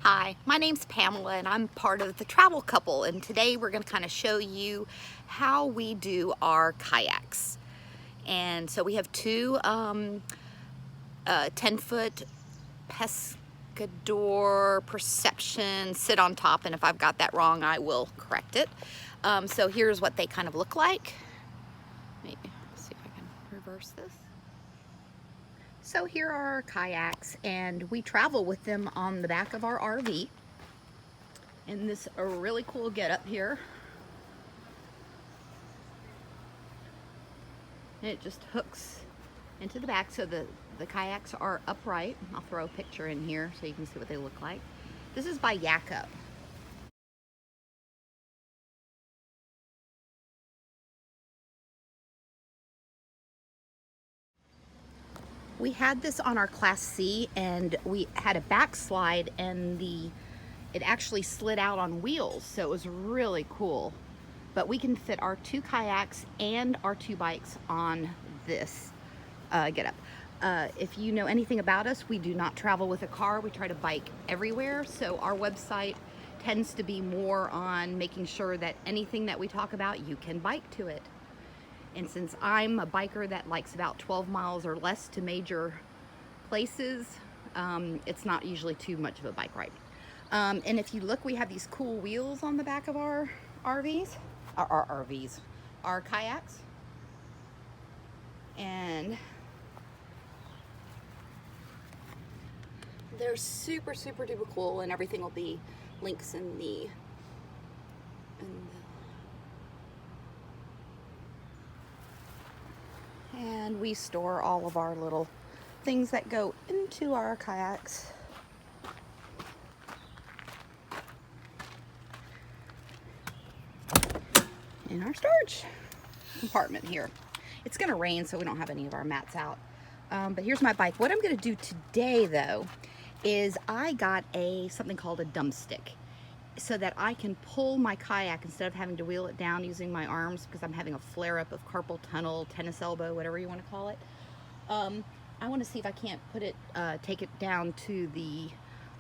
Hi, my name's Pamela and I'm part of the Travyl Couple, and today we're going to kind of show you how we do our kayaks. And so we have two 10-foot pescador perception sit on top, and if I've got that wrong I will correct it. So here's what they kind of look like. Maybe see if I can reverse this. So here are our kayaks, and we travel with them on the back of our RV. And this a really cool getup here. And it just hooks into the back, so the kayaks are upright. I'll throw a picture in here so you can see what they look like. This is by Kayak. We had this on our Class C, and we had a backslide, and it actually slid out on wheels, so it was really cool. But we can fit our two kayaks and our two bikes on this getup. If you know anything about us, we do not travel with a car. We try to bike everywhere, so our website tends to be more on making sure that anything that we talk about, you can bike to it. And since I'm a biker that likes about 12 miles or less to major places, it's not usually too much of a bike ride. And if you look, we have these cool wheels on the back of our RVs, our kayaks. And they're super, super duper cool, and everything will be links in the and we store all of our little things that go into our kayaks. In our storage compartment here. It's gonna rain, so we don't have any of our mats out. But here's my bike. What I'm gonna do today though is I got something called a dumb stick, so that I can pull my kayak instead of having to wheel it down using my arms, because I'm having a flare-up of carpal tunnel, tennis elbow, whatever you want to call it. I want to see if I can't take it down to the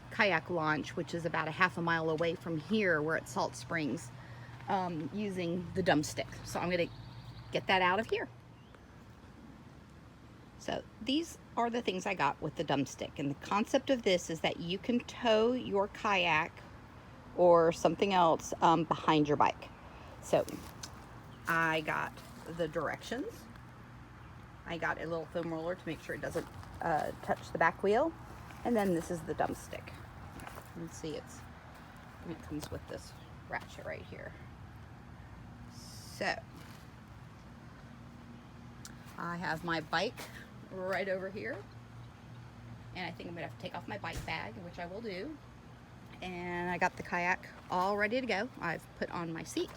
kayak launch, which is about a half a mile away from here. We're at Salt Springs, using the dumb stick. So I'm going to get that out of here. So these are the things I got with the dumb stick, and the concept of this is that you can tow your kayak or something else behind your bike. So I got the directions. I got a little foam roller to make sure it doesn't touch the back wheel, and then this is the dumb stick. You can see it comes with this ratchet right here. So I have my bike right over here, and I think I'm gonna have to take off my bike bag, which I will do. And I got the kayak all ready to go. I've put on my seat.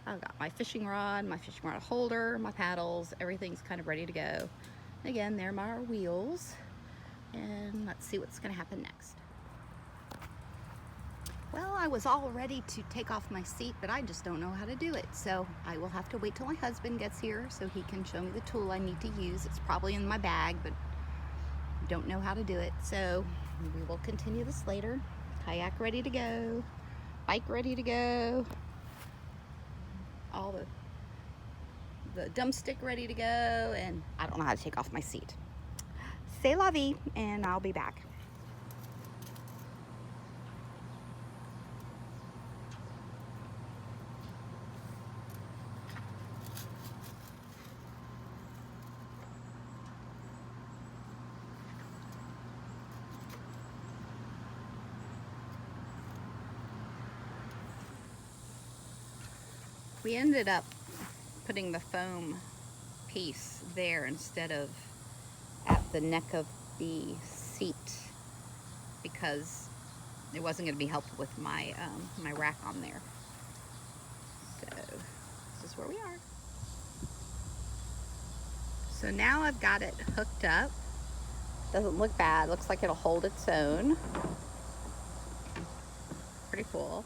I've got my fishing rod holder, my paddles, everything's kind of ready to go. Again, there are my wheels, and let's see what's gonna happen next. Well, I was all ready to take off my seat, but I just don't know how to do it. So I will have to wait till my husband gets here so he can show me the tool I need to use. It's probably in my bag, but I don't know how to do it. So we will continue this later. Kayak ready to go, bike ready to go, all the dumb stick ready to go, and I don't know how to take off my seat. C'est la vie, and I'll be back. We ended up putting the foam piece there instead of at the neck of the seat, because it wasn't going to be helpful with my my rack on there. So this is where we are. So now I've got it hooked up. Doesn't look bad. Looks like it'll hold its own. Pretty cool.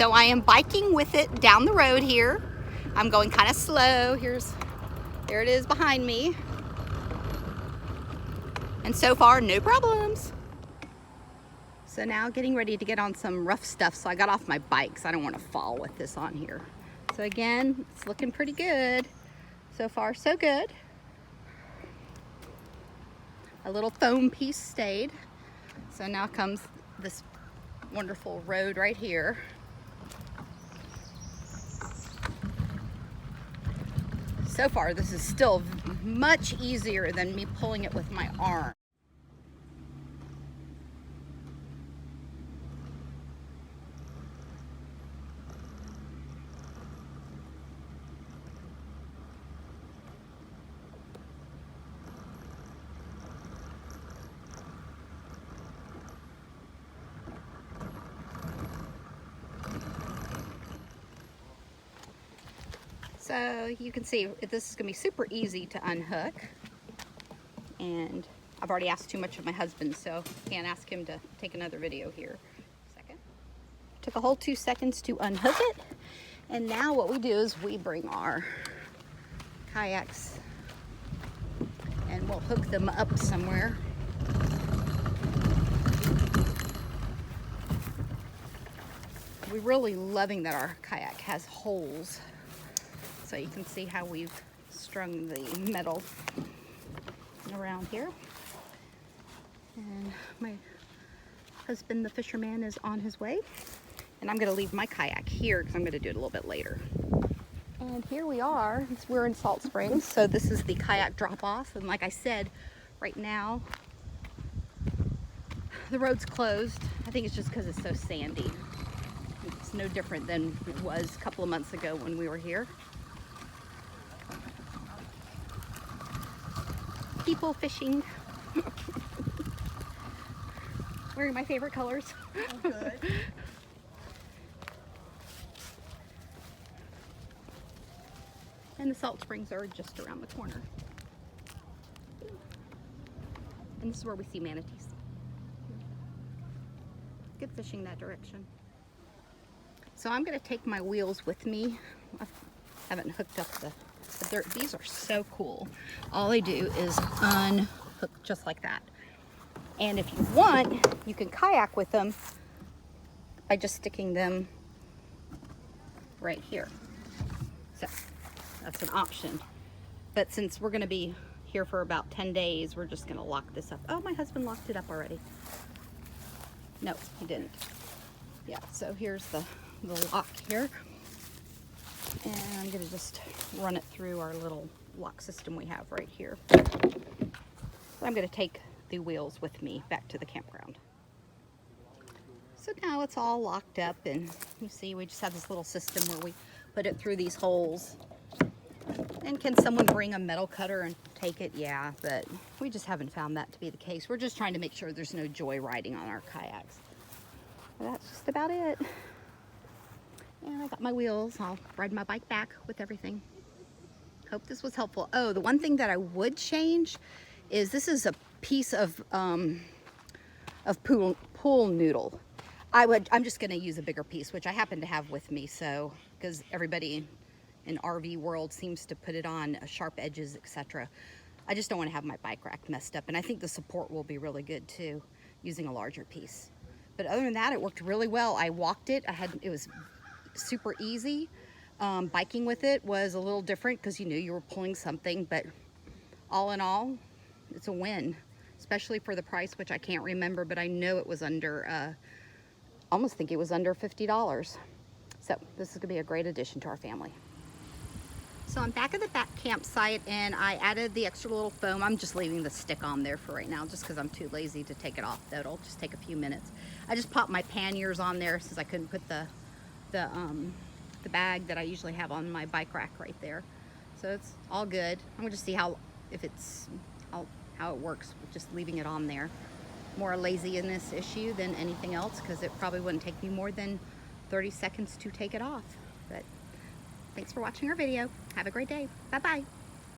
So I am biking with it down the road here. I'm going kind of slow. There it is behind me. And so far, no problems. So now getting ready to get on some rough stuff. So I got off my bike because I don't want to fall with this on here. So again, it's looking pretty good. So far, so good. A little foam piece stayed. So now comes this wonderful road right here. So far, this is still much easier than me pulling it with my arm. So you can see this is going to be super easy to unhook, and I've already asked too much of my husband, so can't ask him to take another video here. Took a whole 2 seconds to unhook it, and now what we do is we bring our kayaks and we'll hook them up somewhere. We're really loving that our kayak has holes. So you can see how we've strung the metal around here. And my husband, the fisherman, is on his way. And I'm gonna leave my kayak here because I'm gonna do it a little bit later. And here we are, we're in Salt Springs. So this is the kayak drop off. And like I said, right now, the road's closed. I think it's just because it's so sandy. It's no different than it was a couple of months ago when we were here. People fishing. Wearing my favorite colors. Oh, good. And the Salt Springs are just around the corner. And this is where we see manatees. Good fishing that direction. So I'm going to take my wheels with me. I haven't hooked up these are so cool. All they do is unhook just like that. And if you want, you can kayak with them by just sticking them right here. So that's an option. But since we're going to be here for about 10 days, we're just going to lock this up. Oh, my husband locked it up already. No, he didn't. Yeah, so here's the lock here. And I'm going to just run it through our little lock system we have right here. I'm going to take the wheels with me back to the campground. So now it's all locked up, and you see we just have this little system where we put it through these holes. And can someone bring a metal cutter and take it? Yeah, but we just haven't found that to be the case. We're just trying to make sure there's no joy riding on our kayaks. But that's just about it. And I got my wheels. I'll ride my bike back with everything. Hope this was helpful. Oh, the one thing that I would change is this is a piece of pool noodle. I'm just going to use a bigger piece, which I happen to have with me. So, because everybody in RV world seems to put it on sharp edges, etc. I just don't want to have my bike rack messed up. And I think the support will be really good too, using a larger piece. But other than that, it worked really well. I walked it. It was super easy. Biking with it was a little different because you knew you were pulling something, but all in all, it's a win, especially for the price, which I can't remember, but I know it was under, almost think it was under $50. So this is gonna be a great addition to our family. So I'm back at the back campsite, and I added the extra little foam. I'm just leaving the stick on there for right now just because I'm too lazy to take it off, though. It'll just take a few minutes. I just popped my panniers on there since I couldn't put the bag that I usually have on my bike rack right there. So it's all good. I'm gonna just see how it works with just leaving it on there. More a laziness issue than anything else, because it probably wouldn't take me more than 30 seconds to take it off. But thanks for watching our video. Have a great day. Bye-bye.